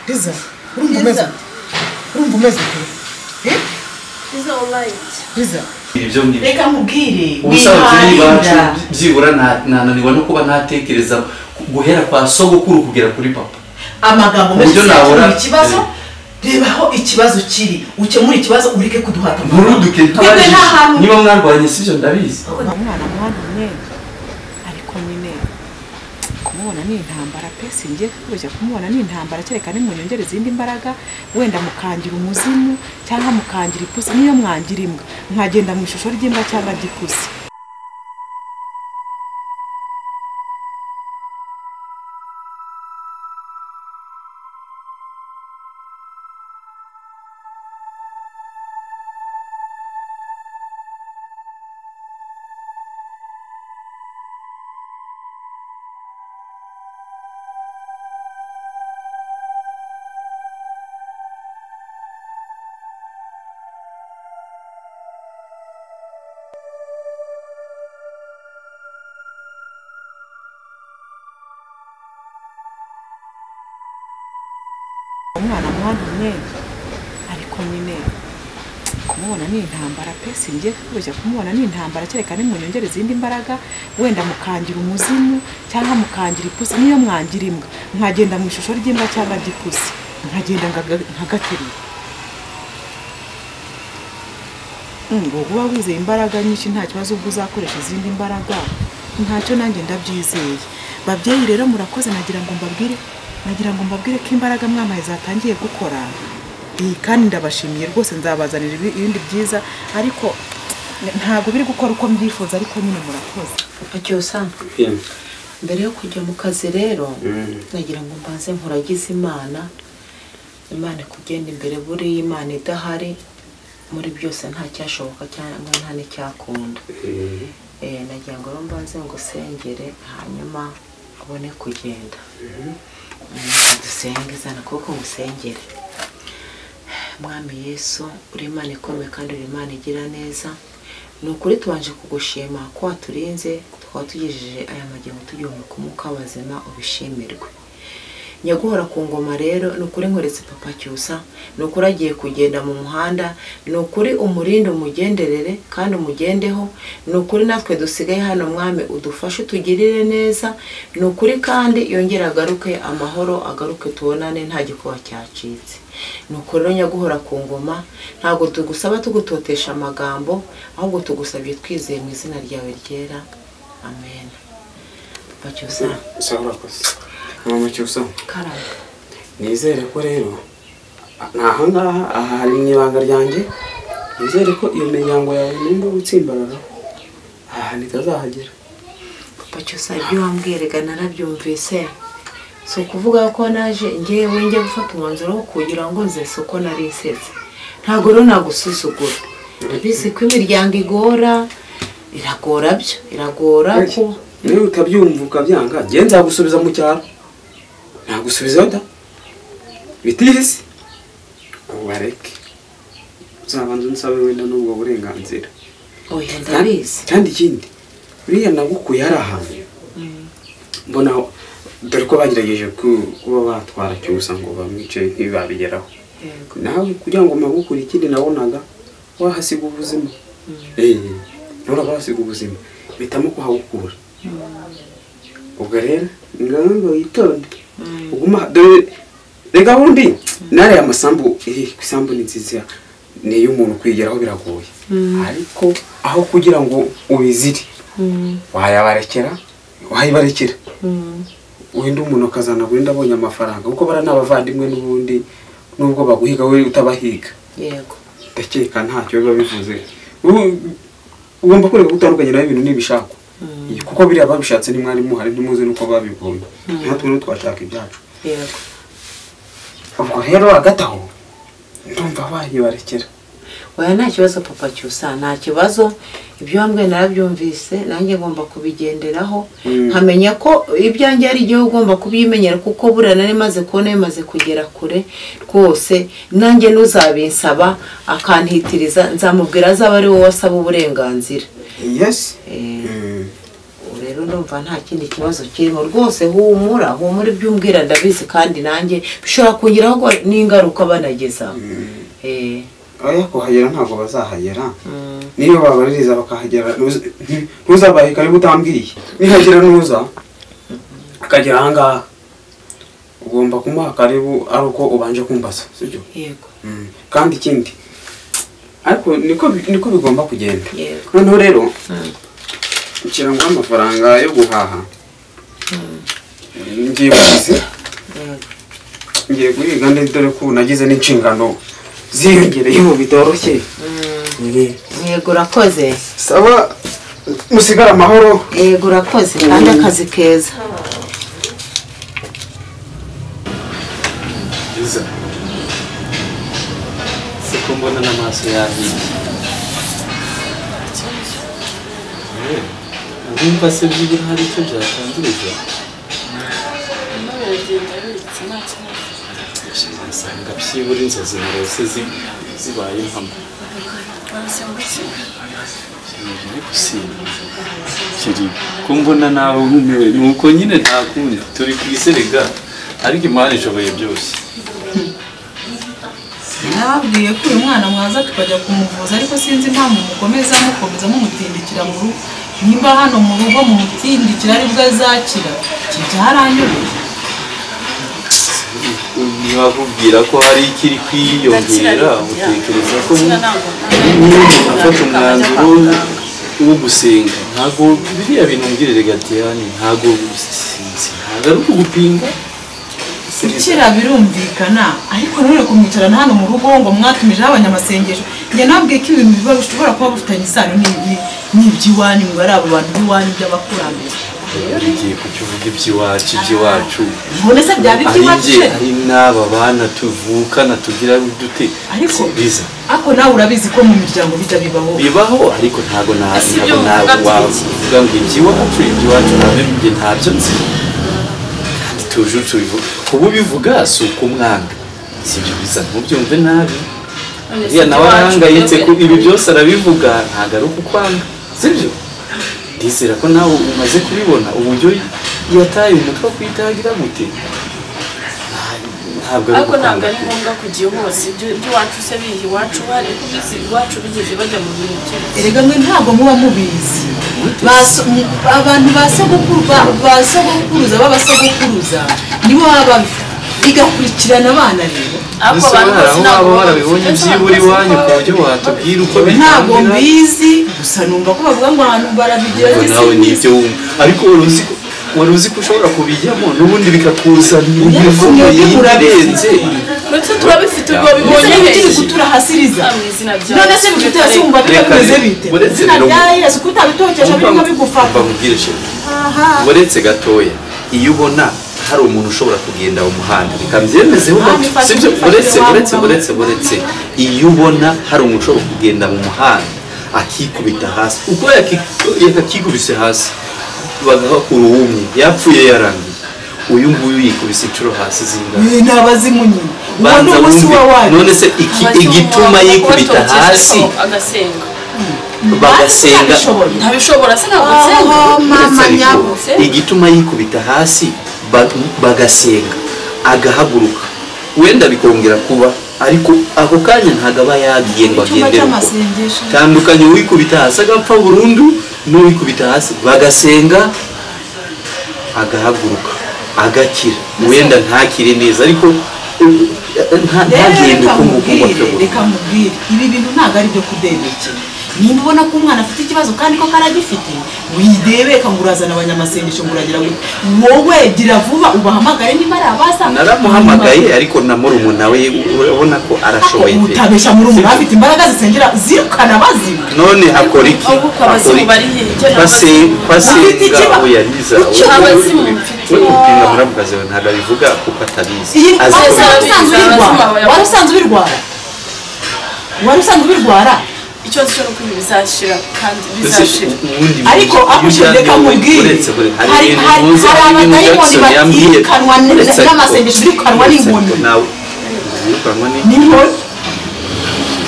Liza, urumva umeze Liza alright. Liza ibyo ndi reka mubwire ubusabye bacu byibura nananiwa no kuba natekereza guhera kwa sogokuru kugera kuri papa amagambo menshi nabura ikibazo rebaho ikibazo kiri ukemura ikibazo ureke kuduhata muruduke niba mwarwanye sivyo ndabizi umwana mwantumye ariko nyine kumubona ni intambara pesi ngiye kukurushya kumubona ni intambara cyereka ni munyongere izindi imbaraga wenda mukangira umuzimu cyangwa mukangira ipusi niyo mwangira imbwa nkagenda mu ishusho ry'imbwa cyangwa ry'ipusi umwana mwantumye ariko nyine kumubona ni intambara pesi ngiye kukurushya kumubona ni intambara cyereka ni munyongere izindi imbaraga wenda mukangira umuzimu cyangwa mukangira ipusi niyo mwangira imbwa nkagenda mu ishusho ry'imbwa cyangwa ry'ipusi nkagenda nkagaterura ngo uba wizeye imbaraga nyinshi nta kibazo ubwo uzakoresha izindi imbaraga ntacyo nanjye ndabyizeye babyeyi rero murakoze nagira ngo mbabwire ko imbaraga mwamaye zatangiye gukora kandi ndabashimiye rwose nzabazanira ibindi byiza ariko ntabwo biri gukora uko mbyifuza ariko nyine murakoze Cyusa mbere yo kujya mu kazi rero nagira ngo mbanze nkuragize Imana kugenda imbere buri Imana idahari muri byose nta cyashoboka cyangwa nta n'icyakunda nagira ngo mbanze ngo sengere hanyuma ubone kugenda dusenge zana kuko musengere Mwami Yesu uri Imana ikomeye kandi uri Imana igira neza ni ukuri tubanje kugushima ko waturinze twaba tugejeje aya magingo tugihumeka umwuka w'abazima ubishimirwe nyaguhora ku ngoma rero ni ukuri nkoretse papa Cyusa ni ukuri agiye kugenda mu muhanda ni ukuri umurinde umugenderere kandi umugendeho ni ukuri natwe dusigaye hano Mwami udufashe tugirire neza ni ukuri kandi yongera agaruke amahoro agaruke tubonane nta gikuba cyacitse ni ukuri rero nyaguhora ku ngoma ntabwo tugusaba tugutotesha amagambo ahubwo tugusabye twizeye mu izina ryawe ryera amen papa Cyusa Mama Cyusa karamba nizere ko rero aha hari mu ibanga ryanjye nizere ko iyo miryango yawe nimba gutsimbarara aha nitazahagera papa Cyusa ibyo wambwirega narabyumvise so kuvuga ko naje ngewe njye gufata umwanzuro wo kugira ngo nze soko nari nsetse ntago rero nagusuzugura bise ko imiryango iragora ko niba utabyumva ukabyanga nge nzagusubiza mu cyaro nagusubiza da bitihise ubareke uzabanza unsabe wenda n'ubwo burenganzira oya ndabizi kandi ikindi buriya nagukuye hari ahantu mbona dore ko bagerageje kuba batwara Cyusa ngo bamwice ntibabigeraho nawe kugira ngo magukure ikindi nabonaga wahasiga ubuzima nuraga wahasiga ubuzima bitamo kuhagukura ubwo rero ngamba yitonde uguma dore rega bundi nare amasambu isambu ni nziza ni y'umuntu kwigeraho biragoye ariko aho kugira ngo ubizire wayibarekera wenda umuntu akazana wenda abonye amafaranga kuko bara n'abavandimwe n'ubundi nubwo baguhiga we utabahiga yego ndakeka ntacyo biba bivuze ugomba kureka gutandukanye nayo ibintu n'ibishako kuko biriya babishatse ni mwari muhari ntimuze nuko babibonye natwe rero twashaka ibyacu yego ubwo rero agataho ndumva bayibarekera oya nta kibazo papa Cyusa nta kibazo ibyo wambwe narabyumvise nanjye ngomba kubigenderaho nkamenya ko ibyanjye ari igihe ugomba kubimenyera kuko burana nari maze kubona bimaze kugera kure rwose nanjye nuzabinsaba akantitiriza nzamubwira azaba ari wowe wasaba uburenganzira yes rero ndumva nta kindi kibazo kirimo rwose. Humura ibyo umbwira ndabizi kandi nanjye bishobora kugiraho n'ingaruka banageza. oya kuhagera ntabwo bazahagera niyo babaririza bakahagera ntuzabaye karibu utambwiye nihagera nuza akagera ahangaha ugomba kumuha karibu ari uko ubanje kumbaza sibyo? Yego. kandi ikindi ariko niko bigomba kugenda. Noneho rero ngira ngo amafaranga yo guhaha ngiye guhiga dore ko nagize n'inshingano ziyongereye mu bitoroshye. Yego urakoze. Sawa musigara amahoro. Yego urakoze kandi akazi keza. Iza siko mbona n'amaso yahiye. Urumva se byibura hari icyo byatangiriza? Nasanga byibura inzozi narose zibaye impamo. Kiri kumbona nawe nkumewe nuko nyine ntakundi turi kwiserega ariko Imana ishoboye byose. nabwiye ko uyu mwana mwaza tukajya kumuvuza ariko sinzi impamvu mukomeza mumutindikira mu rugo. Nimba hano mu rugo mumutindikira aribwo azakira byaranyobeye. Nibakubwira ko hari ikiri kwiyongera utekereza ko afata umwanzuro wo gusenga ntabwo biriya bintu mbwirire Gatiyani ntabwo ari ukugupinga gukira birumvikana ariko none kumwicarana hano mu rugo ngo mwatumijeho abanyamasengesho njye nabwiye ko ibintu biba bishobora kuba bifitanye isano n'iby'iwanyu ngo ari abo bantu b'iwanyu by'abakurambere. Ngiye kukivuga iby'iwacu mbone se byaba iby'iwacu ari n'aba bana tuvukana tugira dute ariko biza ako nawe urabizi ko mu miryango bibaho ariko ntabwo wavuga ngo iby'iwacu ntabyo nzi kandi tuje tubivuga kuba ubivuga si uko umwanga sibyo biza ntubyumve nabi uriya nawe arahangayitse ko ibi byose arabivuga ntabwo ari uko ukwanga sibyo? Ndizera ko nawe umaze kubibona uburyo yataye umutwe kwitagira gute ntabwo ari ngombwa kugiye hose iby'iwacu se bihi iwacu bari kubizi iwacu bigeze bajya mu bintu byose. Erega mwe ntabwo muba mubizi abantu basogokuruza b'abasogokuruza nibo baba bigakurikirana abana rero abo bantu barabibonye byibura iwanyu ku buryo watubwira uko bitangira. Ntabwo mbizi gusa numva ko bavuga ngo abantu barabigira nawe nibyo wumva ariko wari uzi ko ushobora kubijyamo n'ubundi bikakuzanira ibirenze ndetse turabifite ubwo bibonye hehe gutura hasiriza none se bifite asumba bimeze bite izina rya Yesu kutabitokesha birimo bigufata bamubwirishe uretse gatoya iyo ubona hari umuntu ushobora kugenda mu muhanda bikamyemezeho sibyo uretse iyo ubona hari umuntu ushobora kugenda mu muhanda akikubita hasi uko yakikubise hasi bagakura uwumye yapfuye yarangiye uyu nguyu yikubise inshuro hasi zingana n'abazimunyi none se igituma yikubita hasi bagasenga ntabishobora se ntabwo igituma yikubita hasi bagasenga agahaguruka wenda bikongera kuba ariko ako kanya ntago aba yagiye ngo agendere uko tandukanye uwikubita hasi agapfa burundu n'uwikubita hasi bagasenga agahaguruka agakira wenda ntakire neza ariko ntagende uko reka mubwire ibi bintu ntabwo ari byo kudebekera. Nimba ubona ko umwana afite ikibazo kandi ko karagifite widebeka ngo urazana abanyamasengesho ngo uragira ngo wowe gira vuba ubahamagare niba ari abasa. Naramuhamagaye ariko na murumuna we urabona ko arashoboye pe utabesha murumuna afite imbaraga zisengera zirukana abazimu none hakora iki pasenga uyariza abazimu upinga muramukazi we ntabwo abivuga kuko atabizi wari usanzwe ubirwara ikibazo cyo nuko bizashira kandi bizashira ariko akushireka mubwire hari abadayimoni batikanwa n'amasengesho bikanwa n'inkoni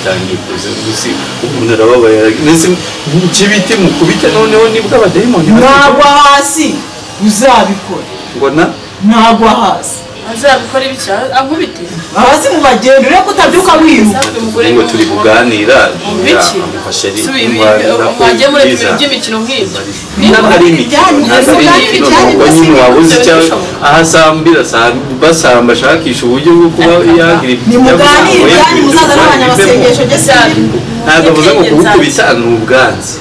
bitangiye kuza gusi umuntu arababaye nese kibiti mukubita noneho nibwo abadayimoni nagwa hasi uzabikora ngo na nagwa hasi azabikora ibiki ankubite hasi mu bagendo rero kutabyuka wiruka ngo turi kuganira biki amufashe ari mwagiye muri ibintu by'imikino nk'ibyo n'akari imikino ngo nyine wabuze cyangwa ahasambira basamba ashakisha uburyo bwo kuba yagira nimuganire ibyanyu muzaza n'abanyamasengesho ntabwo avuze ngo kubukubita ni ubwanzi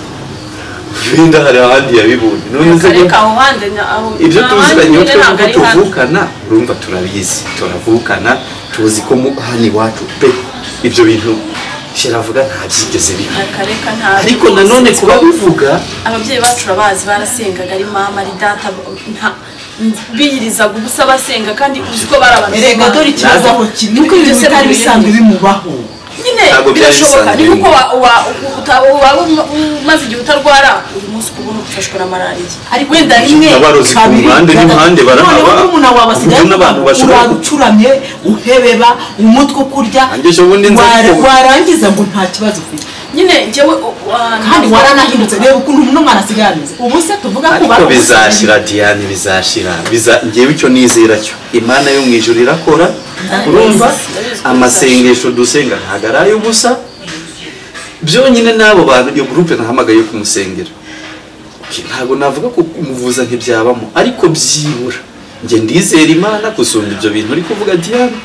wenda hari ahandi yabibonye none se ibyo tuziranye twe tuvukana urumva turabizi turavukana tuzi ko hano iwacu pe ibyo bintu shiravuga ntabyigeze biba ariko nanone kuba bivuga ababyeyi bacu urabazi barasengaga ari mama ari data biyirizaga ubusa basenga kandi uzi ko barabantu erega dore ikibazo aho kiri nuko ibintu bitari bisanzwe bimubaho nyine birashoboka ni kuko waba umaze igihe utarwara uyu munsi ukubona ufashwe na malariya wenda rimwe kabiri n'impande barahaba umuntu wabasigaye uracuramye uhebeba umutwe ukurya warangiza ngo nta kibazo ufite nyine njyewe kandi waranahindutse reba ukuntu uno mwana asigaye ameze ubu se tuvuga ko ariko bizashira Diane bizashira njyewe icyo nizera cyo Imana yo mu ijuru irakora urumva amasengesho dusenga ntabwo ari ay'ubusa byonyine n'abo bantu iyo groupe nahamagaye yo kumusengera ntabwo navuga ko kumuvuza ntibyabamo ariko byibura njye ndizera Imana gusumba ibyo bintu uri kuvuga Diane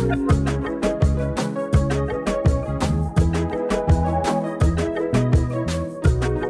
Thank you.